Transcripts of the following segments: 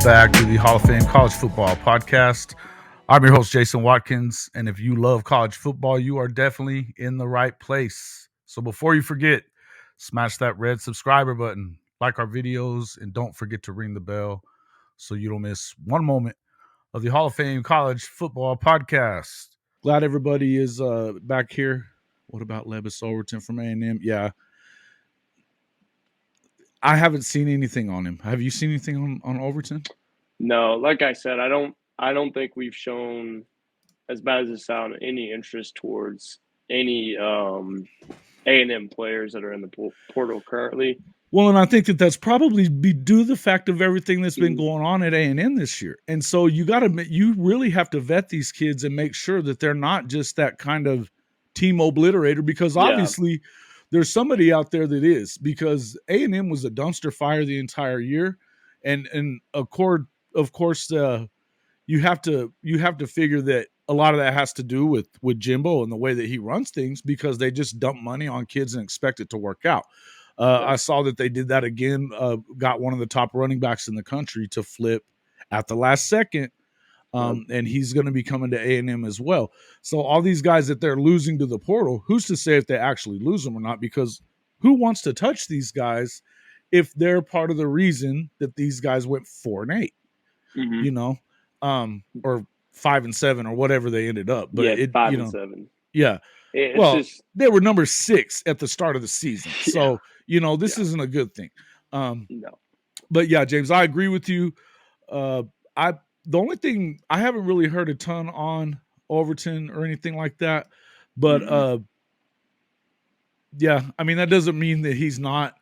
back to the Hall of Fame College Football Podcast. I'm your host, Jason Watkins, and if you love college football, you are definitely in the right place. So before you forget, smash that red subscriber button, like our videos, and don't forget to ring the bell so you don't miss one moment of the Hall of Fame College Football Podcast. Glad everybody is back here. What about Levis Overton from A&M? Yeah. I haven't seen anything on him. Have you seen anything on Overton? No, like I said, I don't think we've shown, as bad as it sounds, any interest towards any A&M players that are in the portal currently. Well, and I think that's probably due to the fact of everything that's been going on at A&M this year. And so you really have to vet these kids and make sure that they're not just that kind of team obliterator, because obviously there's somebody out there that is, because A&M was a dumpster fire the entire year. And of course, you have to figure that a lot of that has to do with Jimbo and the way that he runs things, because they just dump money on kids and expect it to work out. I saw that they did that again, got one of the top running backs in the country to flip at the last second, and he's going to be coming to A&M as well. So all these guys that they're losing to the portal, who's to say if they actually lose them or not? Because who wants to touch these guys if they're part of the reason that these guys went 4-8, you know, or 5-7 or whatever they ended up. But 5-7. Yeah. They were number 6 at the start of the season. So, this isn't a good thing. No. But yeah, James, I agree with you. The only thing, I haven't really heard a ton on Overton or anything like that. But that doesn't mean that he's not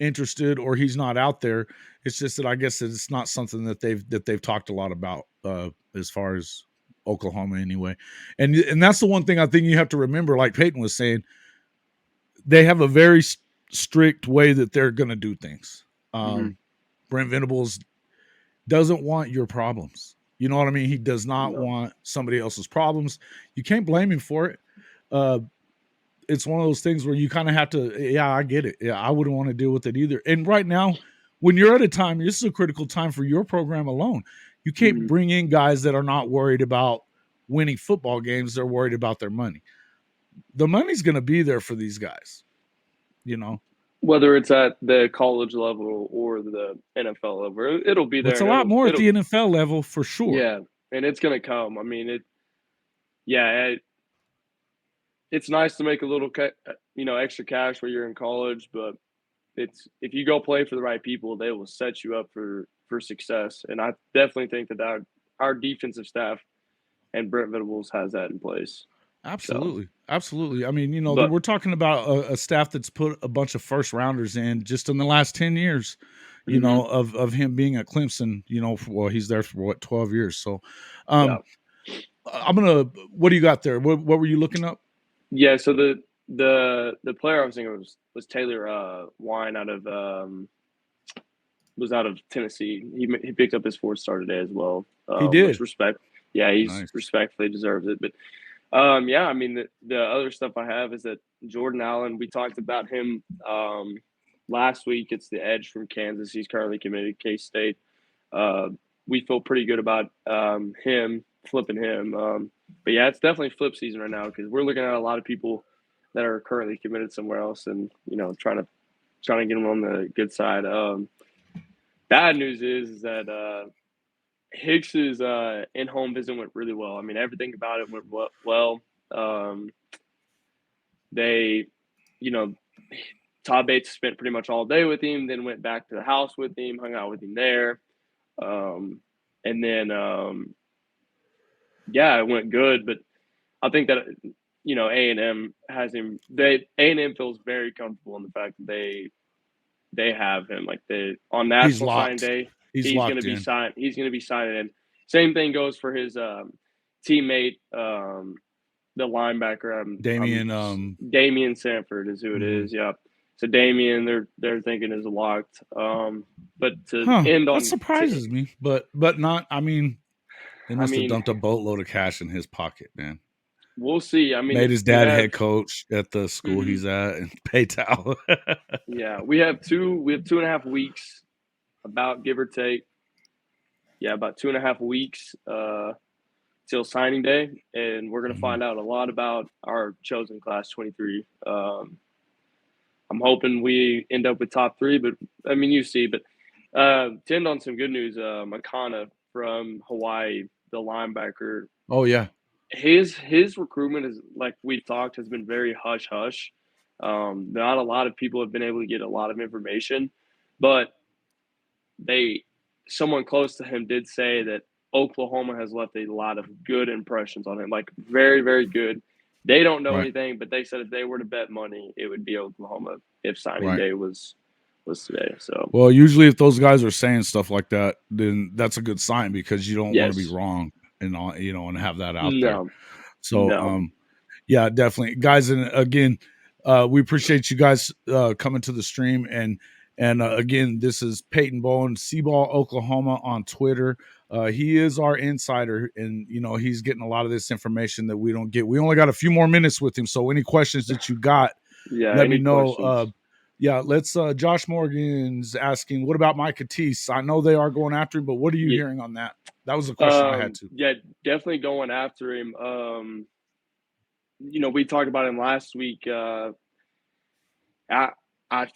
interested or he's not out there. It's just that I guess that it's not something that they've talked a lot about as far as Oklahoma anyway. And that's the one thing I think you have to remember, like Peyton was saying, they have a very strict way that they're going to do things. Brent Venables doesn't want your problems. You know what I mean? He does not want somebody else's problems. You can't blame him for it. It's one of those things where you kind of have to, I get it. Yeah, I wouldn't want to deal with it either. And right now, when you're at a time, this is a critical time for your program alone. You can't bring in guys that are not worried about winning football games. They're worried about their money. The money's going to be there for these guys, Whether it's at the college level or the NFL level, it'll be there. It's a lot more at the NFL level for sure. Yeah, and it's going to come. I mean, it's nice to make a little, extra cash while you're in college, but if you go play for the right people, they will set you up for success. And I definitely think that our defensive staff and Brent Venables has that in place. Absolutely. So. Absolutely. I mean, we're talking about a staff that's put a bunch of first rounders in just in the last 10 years, of him being at Clemson, he's there for 12 years. So what do you got there? What were you looking up? Yeah. So the player I was thinking was Taylor Wine out of Tennessee. He picked up his 4th star today as well. He did. Respect. Yeah, he's respectfully deserves it. But I mean, the other stuff I have is that Jordan Allen, we talked about him last week. It's the edge from Kansas. He's currently committed to K-State. We feel pretty good about him, flipping him. But yeah, it's definitely flip season right now, because we're looking at a lot of people that are currently committed somewhere else and, trying to get them on the good side. Bad news is that Hicks's in-home visit went really well. I mean, everything about it went well. Todd Bates spent pretty much all day with him, then went back to the house with him, hung out with him there. And then, it went good. But I think that, A&M has him. A&M feels very comfortable in the fact that they have him. Like, on National Signing Day, he's going to be signed. He's going to be signed in. Same thing goes for his teammate, the linebacker. Daymian Sanford is who it is. Yeah. So Daymian, they're thinking is locked. But to end on, that surprises me, but not. I mean, they must have dumped a boatload of cash in his pocket, man. We'll see. I mean, made his dad head coach at the school he's at, and Paetow. Yeah, we have 2.5 weeks, about give or take. about 2.5 weeks till signing day, and we're going to find out a lot about our chosen class 23. I'm hoping we end up with top 3, but I mean, you see. But to end on some good news, Makana from Hawaii, the linebacker. Oh yeah, his recruitment is, like we've talked, has been very hush hush. Not a lot of people have been able to get a lot of information, but someone close to him did say that Oklahoma has left a lot of good impressions on him, like very, very good. They don't know anything, but they said if they were to bet money, it would be Oklahoma if signing day was today. So, well, usually if those guys are saying stuff like that, then that's a good sign, because you don't want to be wrong and and have that out there. So, yeah, definitely, guys. And again, we appreciate you guys coming to the stream. And again, this is Peyton Bowens, Seaball, Oklahoma on Twitter. He is our insider, and he's getting a lot of this information that we don't get. We only got a few more minutes with him, so any questions that you got, let me know. Let's. Josh Morgan's asking, what about Micah Teese? I know they are going after him, but what are you hearing on that? That was a question I had too. Yeah, definitely going after him. We talked about him last week. I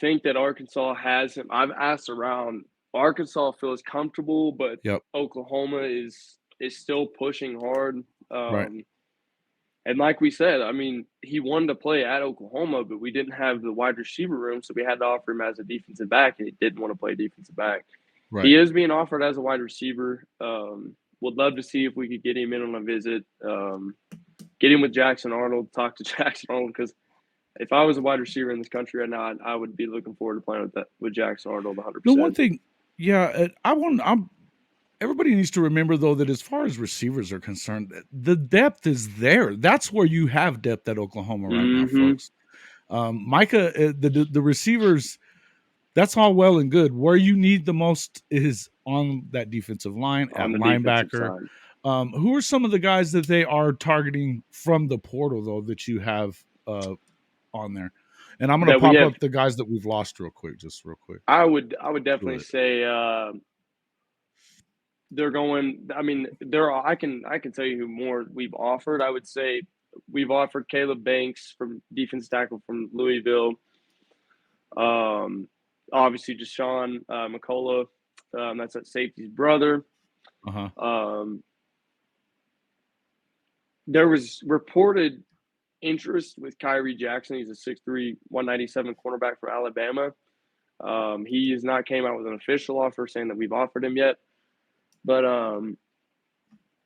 think that Arkansas has him. I've asked around. Arkansas feels comfortable, but Oklahoma is still pushing hard. And like we said, I mean, he wanted to play at Oklahoma, but we didn't have the wide receiver room, so we had to offer him as a defensive back, and he didn't want to play defensive back. He is being offered as a wide receiver. Would love to see if we could get him in on a visit, get him with Jackson Arnold, talk to Jackson Arnold, because if I was a wide receiver in this country right now, I would be looking forward to playing with Jackson Arnold 100%. The one thing, everybody needs to remember, though, that as far as receivers are concerned, the depth is there. That's where you have depth at Oklahoma right now, folks. Micah, the receivers, that's all well and good. Where you need the most is on that defensive line, at linebacker. Who are some of the guys that they are targeting from the portal, though, that you have on there? And I'm going to pop up the guys that we've lost real quick. I would definitely say they're going. I mean, I can tell you who more we've offered. I would say we've offered Caleb Banks from defense tackle from Louisville. Obviously, Deshaun McCullough, that's that safety's brother. There was reported interest with Kyrie Jackson. He's a 6'3", 197 cornerback from Alabama. He has not came out with an official offer saying that we've offered him yet. But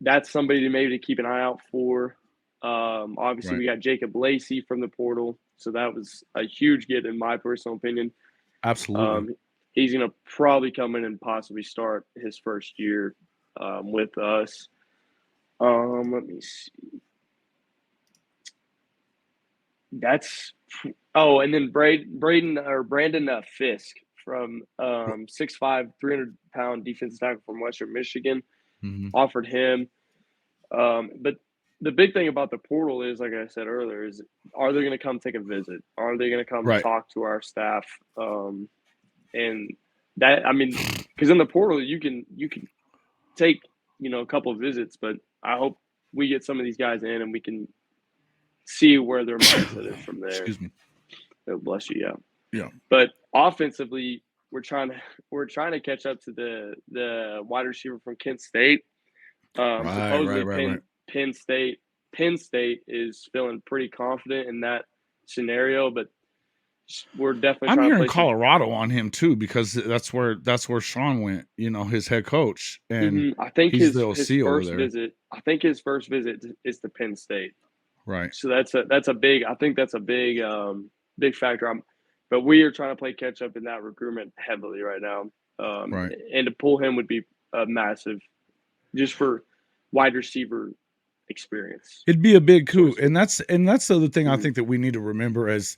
that's somebody to maybe keep an eye out for. Obviously, we got Jacob Lacey from the portal. So that was a huge get in my personal opinion. Absolutely. He's going to probably come in and possibly start his first year with us. Let me see. And then Brandon Fisk from 6'5", 300-pound defensive tackle from Western Michigan. Offered him. But the big thing about the portal is, like I said earlier, is are they going to come take a visit? Are they going to come talk to our staff? And that, I mean, because in the portal you can take a couple of visits, but I hope we get some of these guys in and we can see where their mindset is from there. Excuse me. Oh, bless you. Yeah. But offensively, we're trying to catch up to the wide receiver from Kent State. Supposedly Penn State is feeling pretty confident in that scenario, but we're definitely. I'm hearing Colorado on him too, because that's where Sean went. His head coach, and I think his first visit. I think his first visit is to Penn State. Right. So that's a big. I think that's a big big factor. But we are trying to play catch up in that recruitment heavily right now. And to pull him would be massive, just for wide receiver experience. It'd be a big coup, and that's the other thing I think that we need to remember as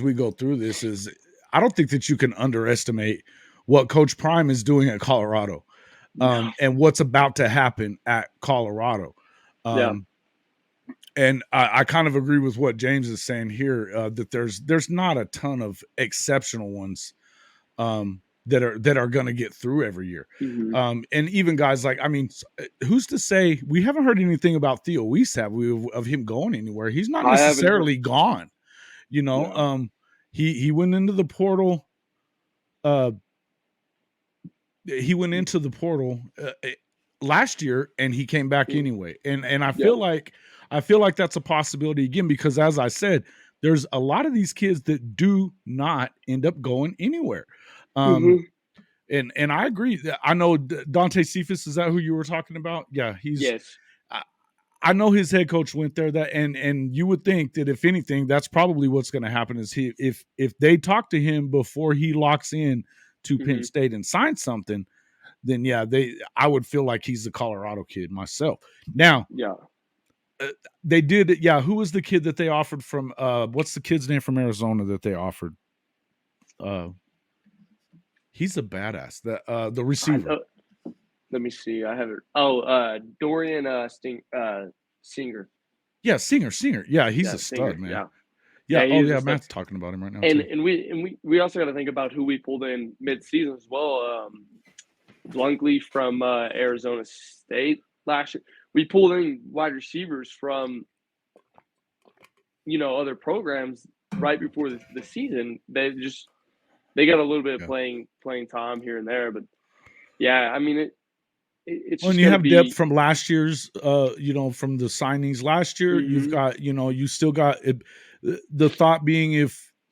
we go through this is I don't think that you can underestimate what Coach Prime is doing at Colorado, and what's about to happen at Colorado. And I kind of agree with what James is saying here, that there's not a ton of exceptional ones that are going to get through every year. Mm-hmm. And even guys like, I mean, who's to say we haven't heard anything about Theo Weiss, have we, of him going anywhere? He's not necessarily gone, you know. No. He went into the portal. He went into the portal last year and he came back anyway. And I feel like that's a possibility again, because as I said, there's a lot of these kids that do not end up going anywhere. And I agree. I know Dante Cephas, is that who you were talking about? Yeah, yes. I know his head coach went there, that and you would think that if anything, that's probably what's going to happen is if they talk to him before he locks in to Penn State and sign something, then yeah, I would feel like he's the Colorado kid myself. Now, they did. Yeah, who was the kid that they offered from? What's the kid's name from Arizona that they offered? He's a badass. The receiver. Let me see. I have it. Oh, Dorian Singer. Yeah, Singer. Yeah, he's a stud, man. Yeah. Matt's talking about him right now. And we also got to think about who we pulled in mid-season as well. Blunkly from Arizona State last year. We pulled in wide receivers from, other programs right before the season. They got a little bit of playing time here and there, but yeah, I mean it's. When you have depth from last year's, from the signings last year, you've got, you still got it, the thought being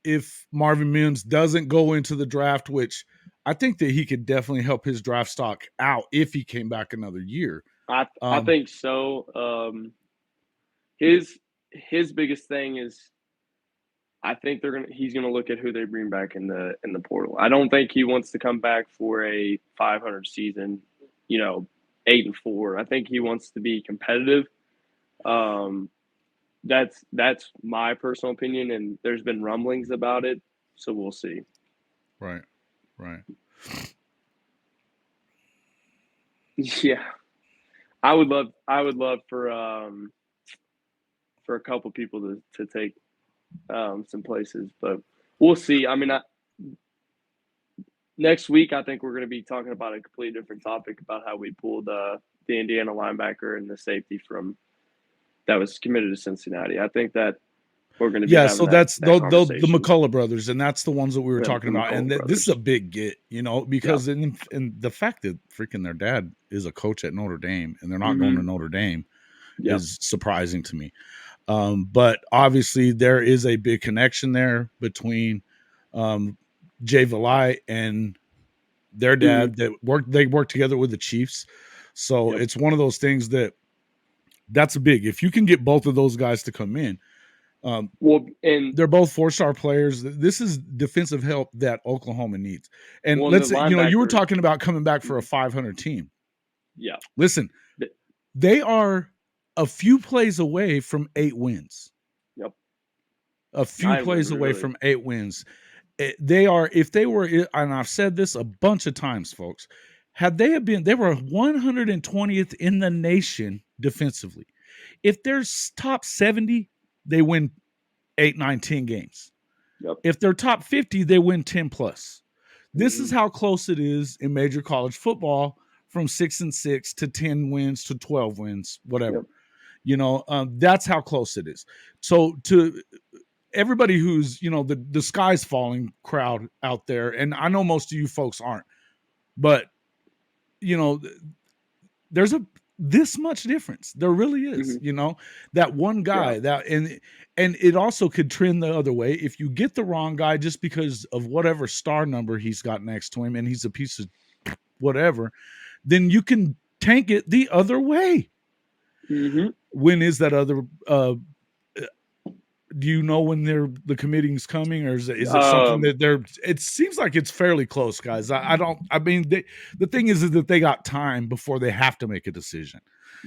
if Marvin Mims doesn't go into the draft, which I think that he could definitely help his draft stock out if he came back another year. I think so. His biggest thing is, I think he's gonna look at who they bring back in the portal. I don't think he wants to come back for a 500 season, 8-4. I think he wants to be competitive. That's my personal opinion, and there's been rumblings about it, so we'll see. Right. Yeah, I would love for a couple people to take some places, but we'll see. I mean, next week I think we're going to be talking about a completely different topic about how we pulled the Indiana linebacker and the safety that was committed to Cincinnati. I think that we're going to be so that's the McCullough brothers, and that's the ones that we were talking about. And this is a big get, because in the fact that freaking their dad is a coach at Notre Dame and they're not going to Notre Dame is surprising to me. But obviously there is a big connection there between Jay Valai and their dad they worked together with the Chiefs. So it's one of those things that's big. If you can get both of those guys to come in, and they're both 4-star players. This is defensive help that Oklahoma needs. And let's say, you were talking about coming back for a 500 team. Yeah. Listen, they are a few plays away from 8 wins. Yep. A few plays away from 8 wins. They are, if they were, and I've said this a bunch of times, folks, they were 120th in the nation defensively. If they're top 70, they win 8, 9, 10 games. Yep. If they're top 50, they win 10 plus. This is how close it is in major college football, from 6-6 to 10 wins to 12 wins, whatever. Yep. That's how close it is. So to everybody who's, the sky's falling crowd out there, and I know most of you folks aren't, but there's this much difference. There really is, that one guy and it also could trend the other way. If you get the wrong guy just because of whatever star number he's got next to him and he's a piece of whatever, then you can tank it the other way. When is that other, do you know when the committee's coming, or is it something that it seems like it's fairly close, guys. The thing is that they got time before they have to make a decision.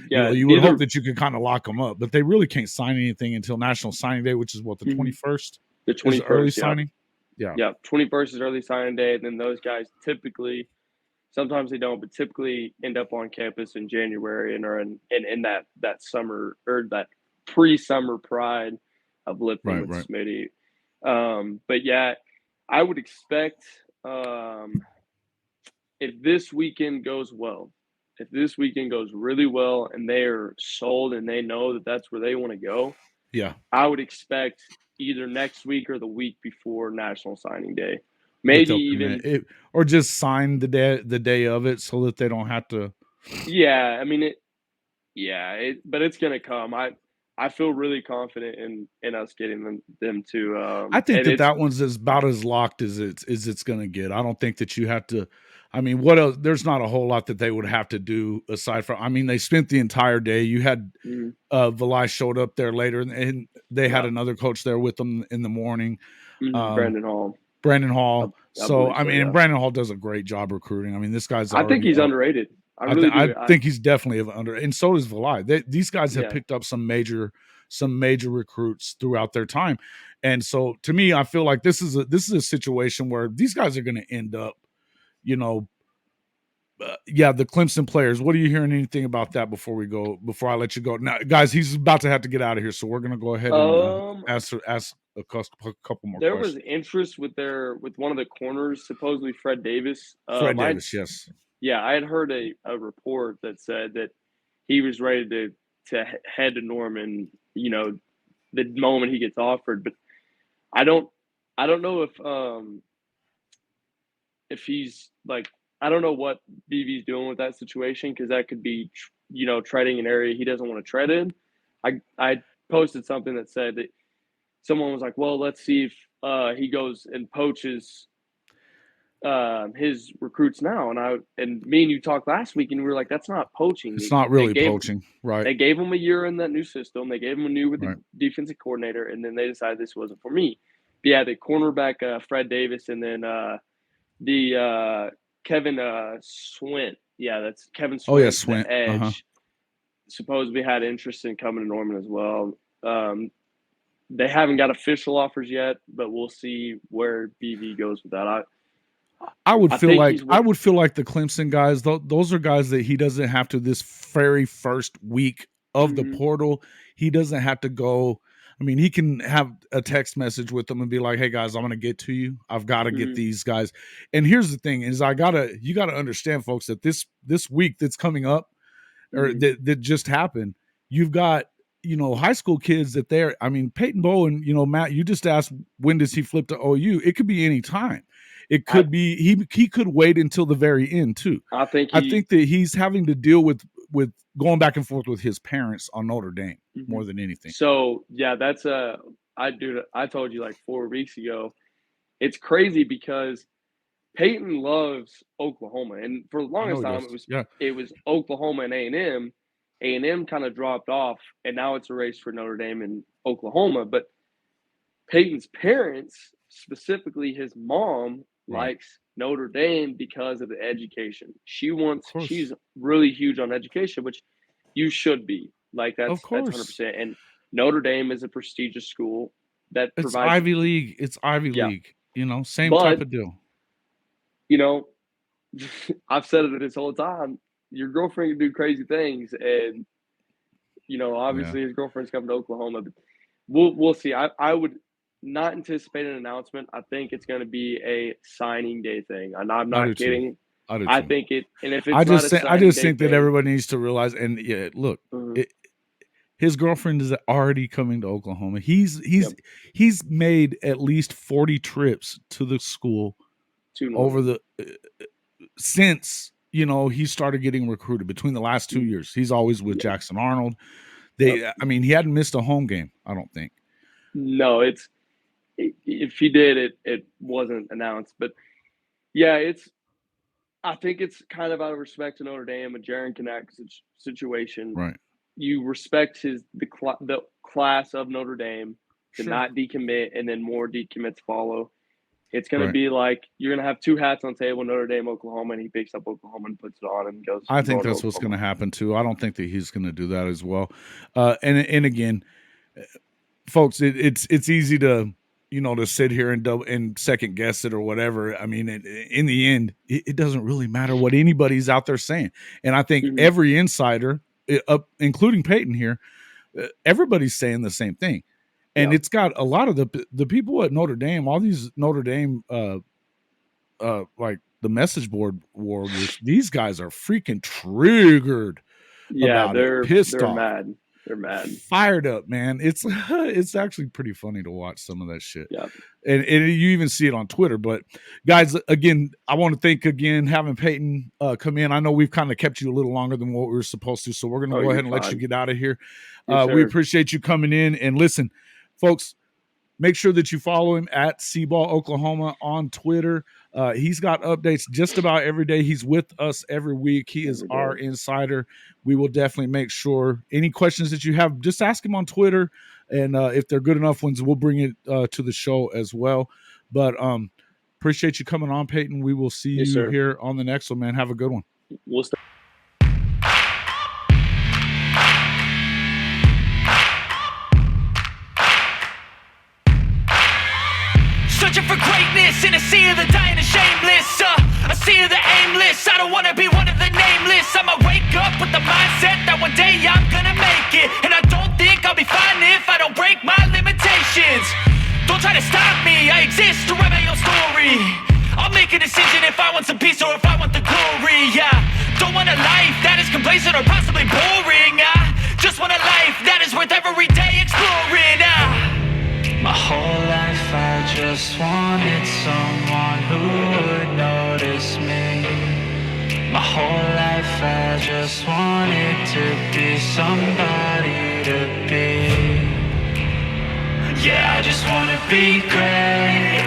Yeah, you would hope that you could kind of lock them up, but they really can't sign anything until National Signing Day, which is what, the 21st? The 21st, early signing. Yeah. 21st is early signing day, and then those guys typically, sometimes they don't, but typically end up on campus in January and are in that summer, or that pre-summer pride of lifting with Smitty. But yeah, I would expect if this weekend goes well, if this weekend goes really well and they're sold and they know that that's where they want to go, yeah, I would expect either next week or the week before National Signing Day. that Maybe they'll even commit it, or just sign the day of it so that they don't have to. Yeah, I mean but it's gonna come. I feel really confident in us getting them to. I think And that one's about as locked as it's going to get. I don't think that you have to. I mean, what else? There's not a whole lot that they would have to do aside from. I mean, they spent the entire day. You had Valai showed up there later, and they had another coach there with them in the morning. Brandon Hall. So I mean, and Brandon Hall does a great job recruiting. I mean, this guy's. I think he's underrated. I really do. I think he's definitely under, and so does Valai. These guys have picked up some major recruits throughout their time, and so to me, I feel like this is a situation where these guys are going to end up, the Clemson players. What are you hearing anything about that before I let you go? Now, guys, he's about to have to get out of here, so we're going to go ahead and ask a couple more. There questions. Was interest with one of the corners, supposedly Fred Davis. Davis, yes. Yeah, I had heard a report that said that he was ready to head to Norman, the moment he gets offered. But I don't know if he's like, I don't know what BV's doing with that situation, because that could be, treading an area he doesn't want to tread in. I posted something that said that someone was like, well, let's see if he goes and poaches his recruits now, and me and you talked last week, and we were like, that's not poaching. It's not really poaching, right? They gave him a year in that new system. They gave him a new with the defensive coordinator, and then they decided this wasn't for me. But yeah, the cornerback Fred Davis, and then the Kevin Swint. Yeah, that's Kevin Swint. Oh yeah, Swint. Edge. Supposedly had interest in coming to Norman as well. They haven't got official offers yet, but we'll see where BV goes with that. I would feel like the Clemson guys, those are guys that he doesn't have to, this very first week of the portal, he doesn't have to go. I mean, he can have a text message with them and be like, hey guys, I'm going to get to you. I've got to get these guys. And here's the thing is you got to understand, folks, that this week that's coming up, or that just happened, you've got, high school kids that Peyton Bowen, Matt, you just asked, when does he flip to OU? It could be any time. It could be he could wait until the very end too. I think that he's having to deal with going back and forth with his parents on Notre Dame more than anything. So yeah, that's I told you like 4 weeks ago. It's crazy because Peyton loves Oklahoma, and for the longest time it was Oklahoma and A&M. A&M kind of dropped off, and now it's a race for Notre Dame and Oklahoma. But Peyton's parents, specifically his mom, likes Notre Dame because of the education. She's really huge on education, which you should be. Like that's 100%. And Notre Dame is a prestigious school that provides Ivy League. It's Ivy League. Same type of deal. I've said it this whole time. Your girlfriend can do crazy things, and obviously his girlfriend's coming to Oklahoma. But we'll see. I would not anticipate an announcement. I think it's going to be a signing day thing. And I'm not kidding. I think it. And if it's I just think that everybody needs to realize. And look, his girlfriend is already coming to Oklahoma. He's made at least 40 trips to the school over the since he started getting recruited between the last 2 years. He's always with Jackson Arnold. He hadn't missed a home game, I don't think. No, if he did, it wasn't announced. But yeah, I think it's kind of out of respect to Notre Dame, a Jaron Kanak situation. Right. You respect the class of Notre Dame to not decommit, and then more decommits follow. It's going to be like you're going to have 2 hats on the table, Notre Dame, Oklahoma, and he picks up Oklahoma and puts it on and goes. I think that's what's going to happen too. I don't think that he's going to do that as well. And again, folks, it's easy to to sit here and second guess it or whatever. I mean, in the end, it doesn't really matter what anybody's out there saying. And I think every insider, including Peyton here, everybody's saying the same thing. And it's got a lot of the people at Notre Dame, all these Notre Dame, like the message board warriors, these guys are freaking triggered. Yeah, they're pissed off. Mad. They're mad. Fired up, man. It's actually pretty funny to watch some of that shit. Yeah. And you even see it on Twitter. But guys, again, I want to thank having Peyton come in. I know we've kind of kept you a little longer than what we were supposed to, so we're going to go ahead and let you get out of here. We appreciate you coming in. And listen, folks, make sure that you follow him at Seaball Oklahoma on Twitter. He's got updates just about every day. He's with us every week. He is our insider. We will definitely make sure any questions that you have, just ask him on Twitter. And if they're good enough ones, we'll bring it to the show as well. But appreciate you coming on, Peyton. We will see you here on the next one, man. Have a good one. We'll start. Searching for greatness in a sea of the dying and shameless, a sea of the aimless. I don't wanna be one of the nameless. I'ma wake up with the mindset that one day I'm gonna make it, and I don't think I'll be fine if I don't break my limitations. Don't try to stop me, I exist to write my own story. I'll make a decision if I want some peace or if I want the glory. Yeah, don't want a life that is complacent or possibly boring. I just want a life that is worth every day exploring. My whole life I just wanted someone who would notice me. My whole life I just wanted to be somebody to be. Yeah, I just wanna be great.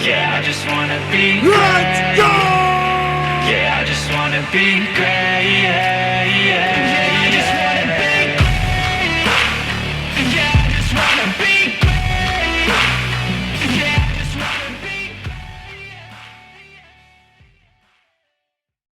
Yeah, I just wanna be great. Let's go! Yeah, I just wanna be great.